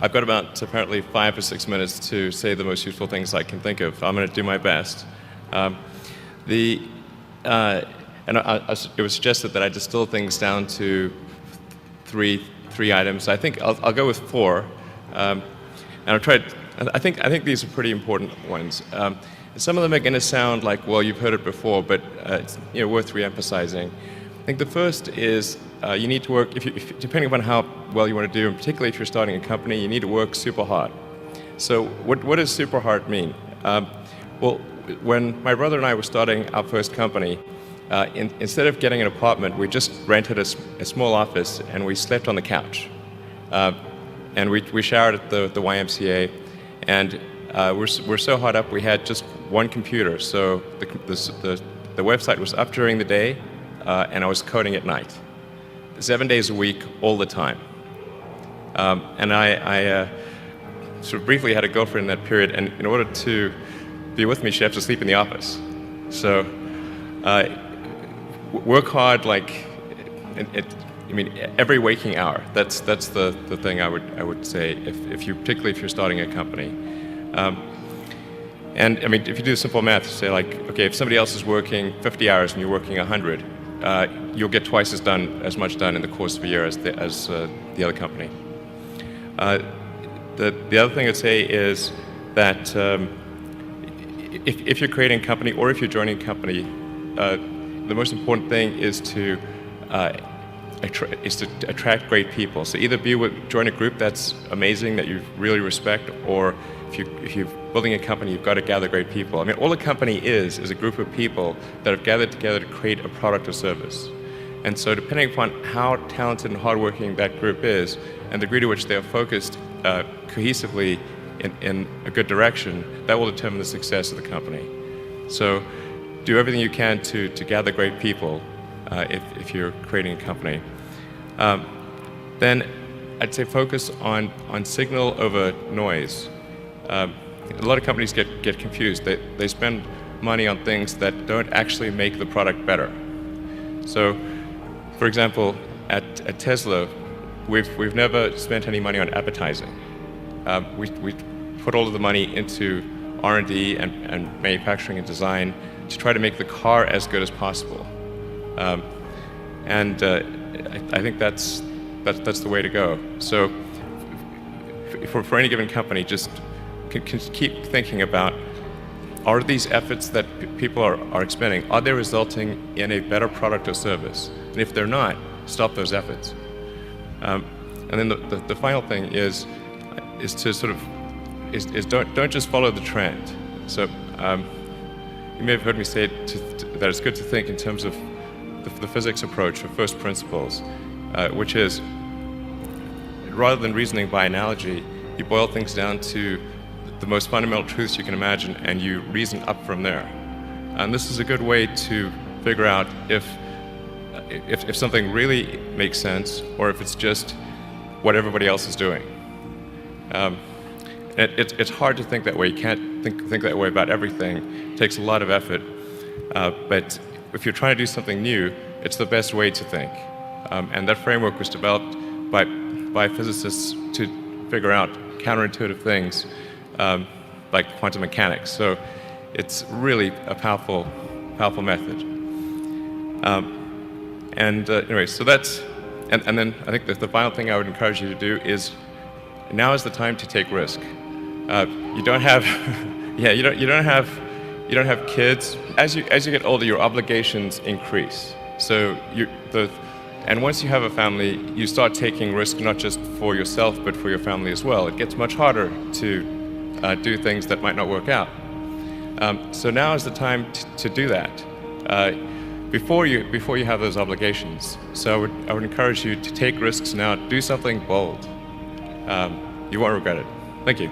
I've got about apparently 5 or 6 minutes to say the most useful things I can think of. I'm going to do my best. Um, the it was suggested that I distill things down to three items. I think I'll go with 4, and I'll try. I think these are pretty important ones. Some of them are going to sound like, well, you've heard it before, but it's worth re-emphasizing. I think the first is you need to work, depending upon how well you want to do, and particularly if you're starting a company, you need to work super hard. So what does super hard mean? Well, when my brother and I were starting our first company, instead of getting an apartment, we just rented a small office and we slept on the couch. And we showered at the YMCA, and we're so hot up we had just one computer. So the website was up during the day, and I was coding at night, 7 days a week, all the time. And I sort of briefly had a girlfriend in that period, and in order to be with me, she had to sleep in the office. So work hard, like every waking hour. That's the thing I would say particularly if you're starting a company. And I mean, if you do simple math, say like, okay, if somebody else is working 50 hours and you're working 100, you'll get twice as much done in the course of a year as the other company. The other thing I'd say is that if you're creating a company or if you're joining a company, the most important thing is to attract great people. So either join a group that's amazing, that you really respect, or if you're building a company, you've got to gather great people. I mean, all a company is a group of people that have gathered together to create a product or service. And so depending upon how talented and hardworking that group is, and the degree to which they are focused cohesively in a good direction, that will determine the success of the company. So do everything you can to gather great people if you're creating a company. Then I'd say focus on signal over noise. A lot of companies get confused. They spend money on things that don't actually make the product better. So, for example, at Tesla, we've never spent any money on advertising. We put all of the money into R&D and manufacturing and design to try to make the car as good as possible. And I think that's the way to go. So for any given company, just can keep thinking about, are these efforts that people are expending, are they resulting in a better product or service? And if they're not, stop those efforts. And then the final thing is to sort of don't just follow the trend. So you may have heard me say that it's good to think in terms of the physics approach of first principles, which is, rather than reasoning by analogy, you boil things down to the most fundamental truths you can imagine, and you reason up from there. And this is a good way to figure out if something really makes sense, or if it's just what everybody else is doing. It's hard to think that way. You can't think that way about everything. It takes a lot of effort. But if you're trying to do something new, it's the best way to think. And that framework was developed by physicists to figure out counterintuitive things like quantum mechanics. So it's really a powerful method. Anyway, so that's, and then I think that the final thing I would encourage you to do is, now is the time to take risk. You don't have, you don't have kids. As you get older, your obligations increase. So and once you have a family, you start taking risk not just for yourself but for your family as well. It gets much harder to do things that might not work out. So now is the time to do that before you have those obligations. So I would encourage you to take risks now. Do something bold. You won't regret it. Thank you.